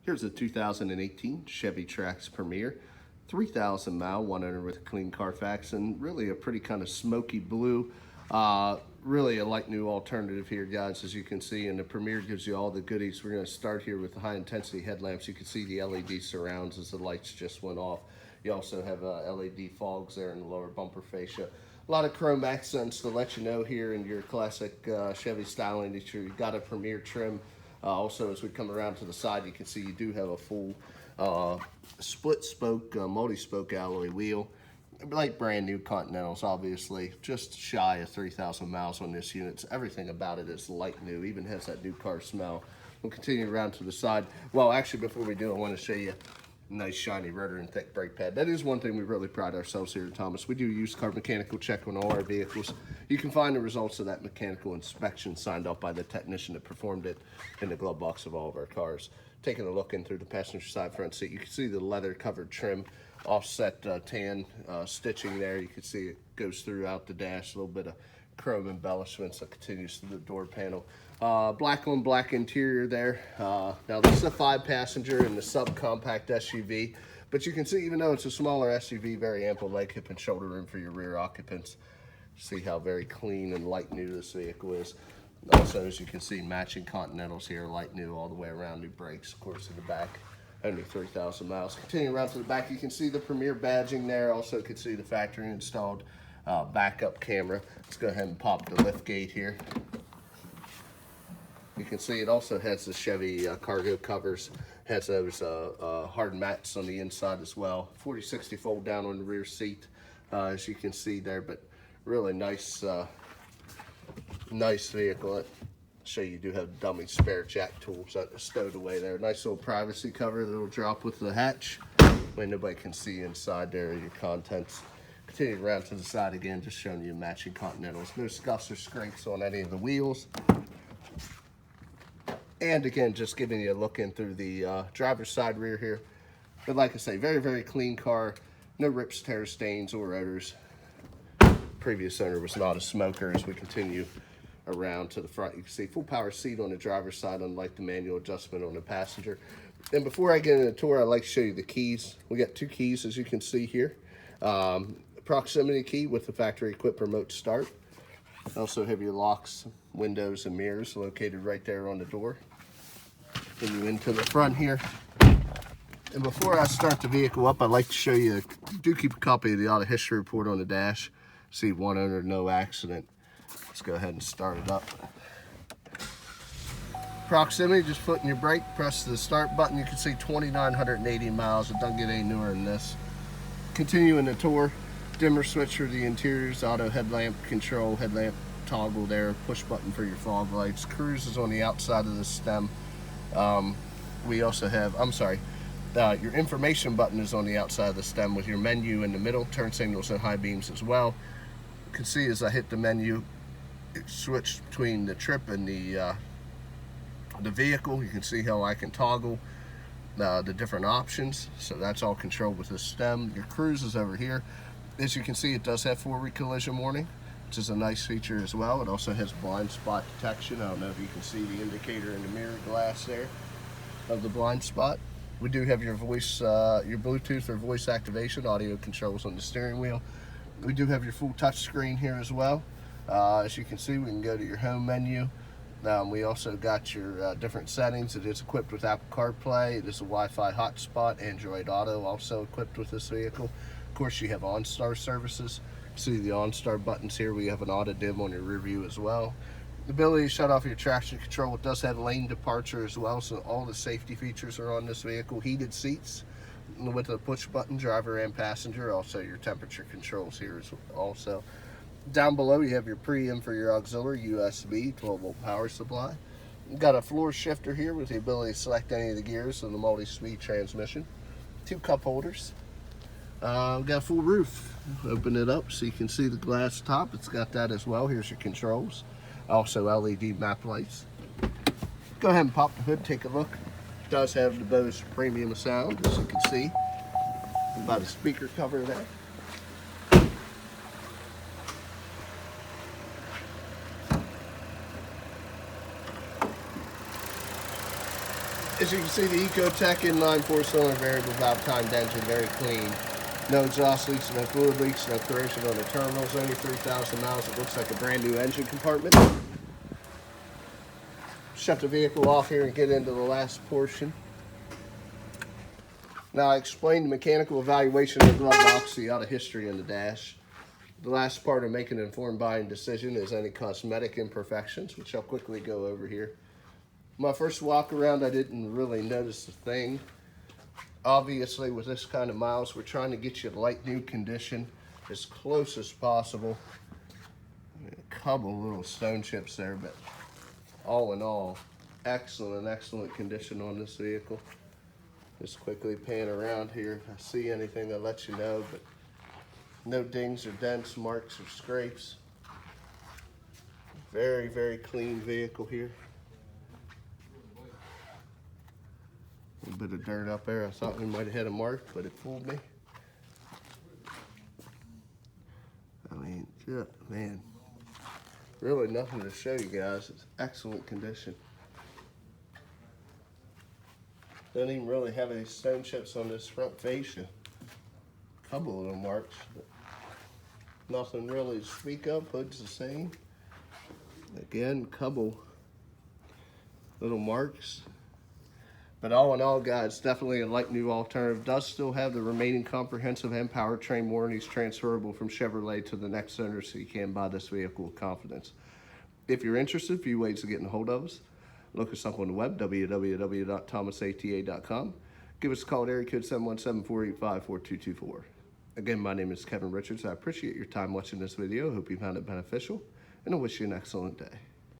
Here's a 2018 Chevy Trax Premier, 3,000 mile, one owner with a clean Carfax, and really a pretty kind of smoky blue. Really a like new alternative here, guys, as you can see, and the Premier gives you all the goodies. We're going to start here with the high intensity headlamps. You can see the LED surrounds as the lights just went off. You also have LED fogs there in the lower bumper fascia. A lot of chrome accents to let you know here in your classic Chevy styling that you've got a Premier trim. Also, as we come around to the side, you can see you do have a full split spoke, multi-spoke alloy wheel. Like brand new Continentals, obviously. Just shy of 3,000 miles on this unit. Everything about it is like new, even has that new car smell. We'll continue around to the side. Well, actually, before we do, I want to show you a nice shiny rotor and thick brake pad. That is one thing we really pride ourselves here at Thomas. We do use car mechanical check on all our vehicles. You can find the results of that mechanical inspection signed off by the technician that performed it in the glove box of all of our cars. Taking a look in through the passenger side front seat, you can see the leather covered trim, offset tan stitching there. You can see it goes throughout the dash, a little bit of chrome embellishments that continues through the door panel. Black on black interior there. Now this is a 5-passenger in the subcompact SUV, but you can see even though it's a smaller SUV, very ample leg, hip, and shoulder room for your rear occupants. See how very clean and light new this vehicle is. Also, as you can see, matching Continentals here, light new all the way around, new brakes, of course, in the back. Only 3,000 miles. Continuing around to the back, you can see the Premier badging there. Also can see the factory installed backup camera. Let's go ahead and pop the lift gate here. You can see it also has the Chevy cargo covers, has those hard mats on the inside as well. 40/60 fold down on the rear seat, as you can see there, but really nice, nice vehicle. Show you do have dummy spare jack tools stowed away there. Nice little privacy cover that'll drop with the hatch. Way nobody can see inside there your contents. Continue around to the side again, just showing you matching Continentals. No scuffs or scrapes on any of the wheels. And again, just giving you a look in through the driver's side rear here. But like I say, very, very clean car. No rips, tears, stains, or odors. Previous owner was not a smoker. As we continue around to the front, you can see full power seat on the driver's side, unlike the manual adjustment on the passenger. And before I get into the tour, I'd like to show you the keys. We got 2 keys, as you can see here. Proximity key with the factory equipped remote start. Also have your locks, windows, and mirrors located right there on the door. Continue into the front here. And before I start the vehicle up, I'd like to show you, do keep a copy of the auto history report on the dash. See, one owner, no accident. Let's go ahead and start it up. Proximity, just putting your brake, press the start button. You can see 2,980 miles. It doesn't get any newer than this. Continuing the tour, dimmer switch for the interiors, auto headlamp control, headlamp toggle there, push button for your fog lights. Cruise is on the outside of the stem. We also have, your information button is on the outside of the stem with your menu in the middle, turn signals and high beams as well. You can see as I hit the menu, it switched between the trip and the vehicle. You can see how I can toggle the different options. So that's all controlled with the stem. Your cruise is over here. As you can see, it does have forward collision warning, which is a nice feature as well. It also has blind spot detection. I don't know if you can see the indicator in the mirror glass there of the blind spot. We do have your voice, your Bluetooth or voice activation, audio controls on the steering wheel. We do have your full touch screen here as well. As you can see, we can go to your home menu. We also got your different settings. It is equipped with Apple CarPlay. It is a Wi-Fi hotspot. Android Auto also equipped with this vehicle. Of course, you have OnStar services. See the OnStar buttons here. We have an auto dim on your rear view as well. The ability to shut off your traction control. It does have lane departure as well, so all the safety features are on this vehicle. Heated seats with a push button, driver and passenger. Also your temperature controls here also. Down below you have your preamp for your auxiliary, USB, 12-volt power supply. You've got a floor shifter here with the ability to select any of the gears on the multi-speed transmission. 2 cup holders. We've got a full roof. Open it up so you can see the glass top. It's got that as well. Here's your controls. Also LED map lights. Go ahead and pop the hood, take a look. It does have the Bose premium sound, as you can see. About a speaker cover there. As you can see, the ECOTEC inline 4-cylinder variable valve timed engine, very clean. No exhaust leaks, no fluid leaks, no corrosion on the terminals, only 3,000 miles. It looks like a brand new engine compartment. Shut the vehicle off here and get into the last portion. Now, I explained the mechanical evaluation of the glove box, the auto history in the dash. The last part of making an informed buying decision is any cosmetic imperfections, which I'll quickly go over here. My first walk around, I didn't really notice a thing. Obviously, with this kind of miles, we're trying to get you light new condition as close as possible. A couple little stone chips there, but all in all, excellent condition on this vehicle. Just quickly pan around here. If I see anything, I'll let you know, but no dings or dents, marks or scrapes. Very clean vehicle here. A little bit of dirt up there. I thought we might have had a mark, but it fooled me. I mean, man, really nothing to show you guys. It's excellent condition. Don't even really have any stone chips on this front fascia. A couple of little marks, but nothing really to speak of. Hood's the same. Again, couple little marks. But all in all, guys, definitely a light new alternative. Does still have the remaining comprehensive and powertrain warranties transferable from Chevrolet to the next owner, so you can buy this vehicle with confidence. If you're interested, a few ways of getting a hold of us. Look us up on the web, www.thomasata.com. Give us a call at area code 717-485-4224. Again, my name is Kevin Richards. I appreciate your time watching this video. I hope you found it beneficial, and I wish you an excellent day.